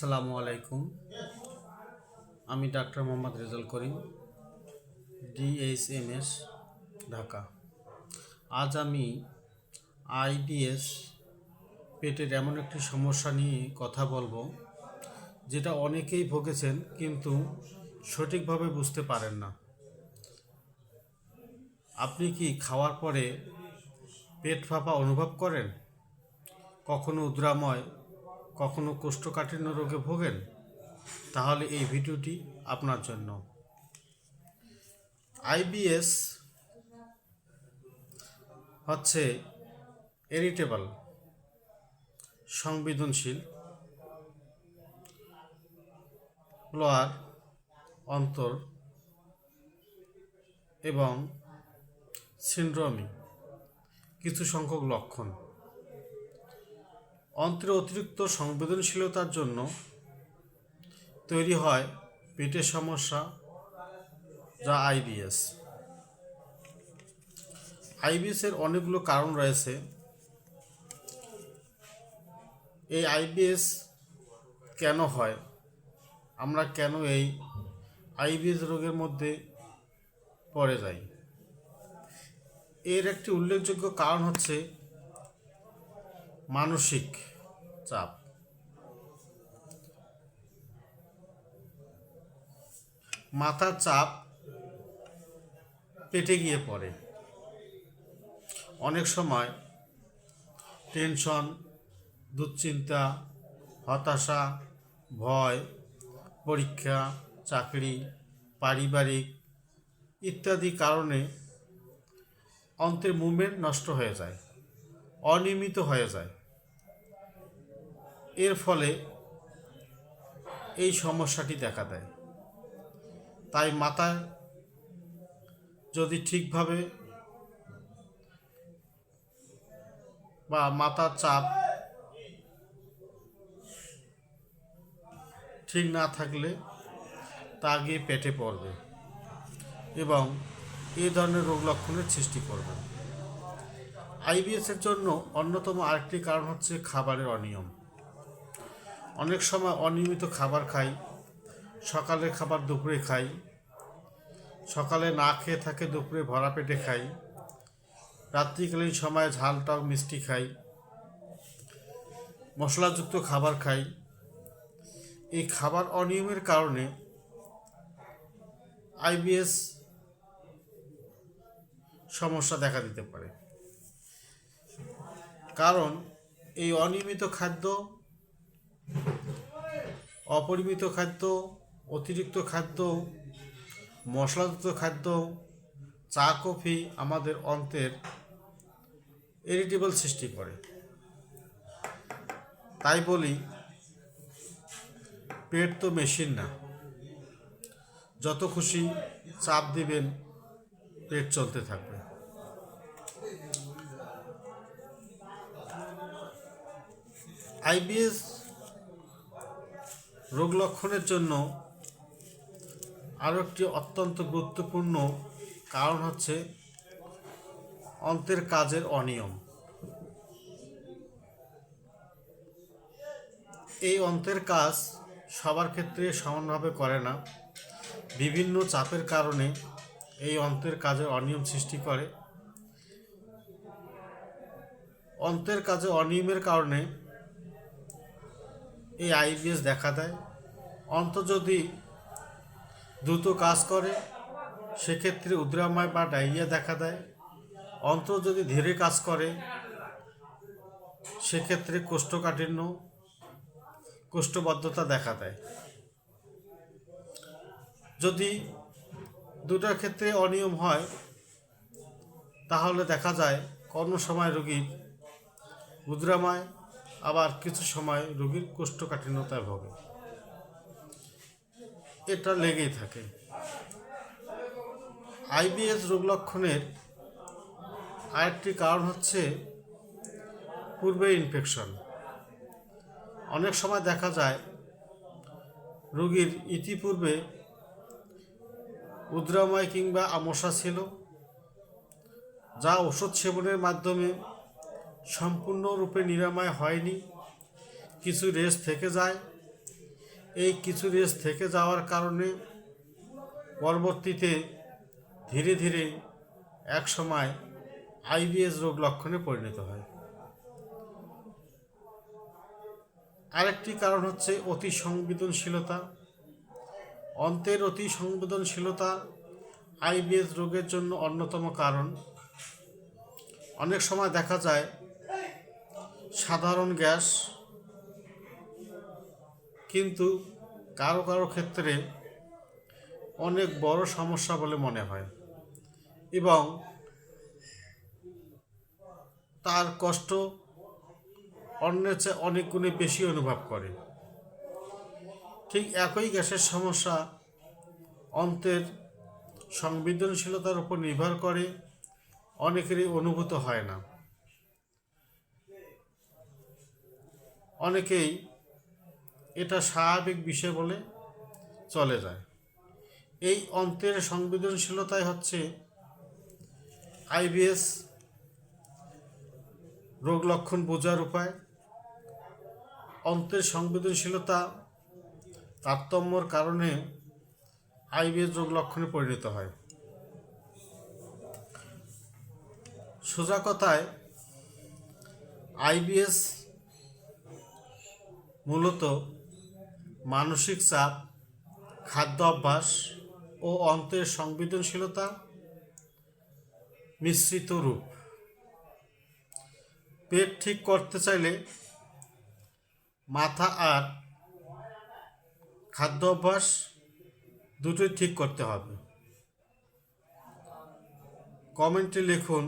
আসসালামু আলাইকুম। আমি ডাক্তার মোহাম্মদ রেজাউল করিম, DHMS, ঢাকা। আজ আমি IBS পেটের এমন একটি সমস্যা নিয়ে কথা বলবো, যেটা অনেকেই ভুগেছেন কিন্তু সঠিকভাবে বুঝতে পারেন না। আপনি কি খাওয়ার পরে পেট ফাঁপা অনুভব করেন? কখনো উদ্রাময়, কখনো কোষ্ঠকাঠিন্য রোগে ভোগেন? তাহলে এই ভিডিওটি আপনার জন্য। IBS হচ্ছে ইরিটেবল, সংবেদনশীল, লোয়ার অন্তর এবং সিন্ড্রোমি কিছু সংখ্যক লক্ষণ। অন্ত্রের অতিরিক্ত সংবেদনশীলতার জন্য তৈরি হয় পেটের সমস্যা, যা IBS। IBS-এর অনেকগুলো কারণ রয়েছে। এই IBS কেন হয়, আমরা কেন এই IBS রোগের মধ্যে পড়ে যাই, এর একটি উল্লেখযোগ্য কারণ হচ্ছে মানসিক চাপ। মাথার চাপ পেটে গিয়ে পড়ে। অনেক সময় টেনশন, দুশ্চিন্তা, হতাশা, ভয়, পরীক্ষা, চাকরি, পারিবারিক ইত্যাদি কারণে অন্ত্রের মুভমেন্ট নষ্ট হয়ে যায়, অনিয়মিত হয়ে যায়। এর ফলে এই সমস্যাটি দেখা দেয়। তাই মাথায় যদি ঠিকভাবে বা মাথার চাপ ঠিক না থাকলে তা গিয়ে পেটে পড়বে এবং এই ধরনের রোগ লক্ষণের সৃষ্টি করবে। IBS-এর জন্য অন্যতম আরেকটি কারণ হচ্ছে খাবারের অনিয়ম। অনেক সময় অনিয়মিত খাবার খাই, সকালের খাবার দুপুরে খাই, সকালে না খেয়ে থাকে দুপুরে ভরা পেটে খাই, রাত্রিকালীন সময় ঝাল টক মিষ্টি খাই, মশলাযুক্ত খাবার খাই। এই খাবার অনিয়মের কারণে IBS সমস্যা দেখা দিতে পারে। কারণ এই অনিয়মিত খাদ্য, অপরিমিত খাদ্য, অতিরিক্ত খাদ্য, মশলাযুক্ত খাদ্য, চা কফি আমাদের অন্ত্রের ইরিটেবল সৃষ্টি করে। তাই বলি, পেট তো মেশিন না, যত খুশি চাপ দিবেন পেট চলতে থাকবে। IBS রোগ লক্ষণের জন্য আরও একটি অত্যন্ত গুরুত্বপূর্ণ কারণ হচ্ছে অন্ত্রের কাজের অনিয়ম। এই অন্ত্রের কাজ সবার ক্ষেত্রে সমানভাবে করে না। বিভিন্ন চাপের কারণে এই অন্ত্রের কাজের অনিয়ম সৃষ্টি করে। অন্ত্রের কাজে অনিয়মের কারণে এই IBS দেখা দেয়। অন্ত্র যদি দ্রুত কাজ করে সেক্ষেত্রে উদ্রাময় বা ডায়রিয়া দেখা দেয়। অন্ত্র যদি ধীরে কাজ করে সেক্ষেত্রে কোষ্ঠকাঠিন্য, কোষ্ঠবদ্ধতা দেখা দেয়। যদি দুটার ক্ষেত্রে অনিয়ম হয় তাহলে দেখা যায় কোনো সময় রোগীর উদ্রাময়, আবার কিছু সময় রোগীর কোষ্ঠকাঠিন্যতায় ভোগে। এটা লেগেই থাকে। IBS রোগ লক্ষণের আরেকটি কারণ হচ্ছে পূর্বের ইনফেকশন। অনেক সময় দেখা যায় রোগীর ইতিপূর্বে উদ্রাময় কিংবা আমশা ছিল, যা ওষুধ সেবনের মাধ্যমে সম্পূর্ণরূপে নিরাময় হয়নি, কিছু রেশ থেকে যায়, এই কিছু রেস থেকে যাওয়ার কারণে পরবর্তীতে ধীরে ধীরে এক সময় আইবিএস রোগ লক্ষণে পরিণত হয়। আরেকটি কারণ হচ্ছে অতি সংবেদনশীলতা। অন্ত্রের অতি সংবেদনশীলতা আইবিএস রোগের জন্য অন্যতম কারণ। অনেক সময় দেখা যায় সাধারণ গ্যাস, কিন্তু কারো কারো ক্ষেত্রে অনেক বড় সমস্যা বলে মনে হয় এবং তার কষ্ট অন্যের চেয়ে অনেক গুণে বেশি অনুভব করে। ঠিক একই গ্যাসের সমস্যা অন্ত্রের সংবেদনশীলতার উপর নির্ভর করে, অনেকেরই অনুভূত হয় না। অনেকেই এটা স্বাভাবিক বিষয় বলে চলে যায়। এই অন্ত্রের সংবেদনশীলতাই হচ্ছে আইবিএস রোগ লক্ষণ বোঝার উপায়। অন্ত্রের সংবেদনশীলতা তারতম্যর কারণে আইবিএস রোগ লক্ষণে পরিণত হয়। সোজা কথায় আইবিএস মূলত মানসিক চাপ, খাদ্য অভ্যাস ও অন্ত্রের সংবেদনশীলতা মিশ্রিত রূপ। পেট ঠিক করতে চাইলে মাথা আর খাদ্য অভ্যাস দুটোই ঠিক করতে হবে। কমেন্টে লিখুন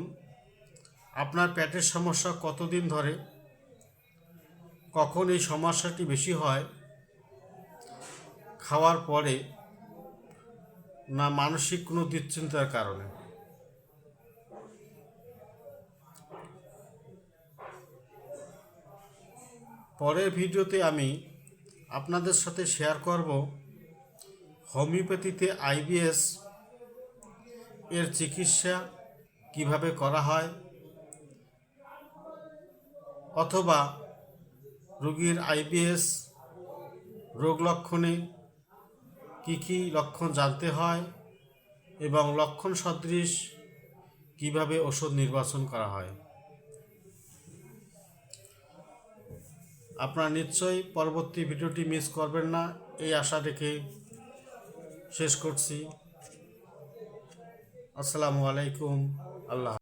আপনার পেটের সমস্যা কতদিন ধরে, কখন এই সমস্যাটি বেশি হয়, খাওয়ার পরে না মানসিক কোনো দুশ্চিন্তার কারণে। পরের ভিডিওতে আমি আপনাদের সাথে শেয়ার করব হোমিওপ্যাথিতে আইবিএস এর চিকিৎসা কিভাবে করা হয়, অথবা রোগীর আইবিএস রোগ লক্ষণে কী কী লক্ষণ জানতে হয় এবং লক্ষণ সদৃশ কিভাবে ওষুধ নির্বাচন করা হয়। আপনারা নিশ্চয়ই পরবর্তী ভিডিওটি মিস করবেন না, এই আশা রেখে শেষ করছি। আসসালামু আলাইকুম। আল্লাহ।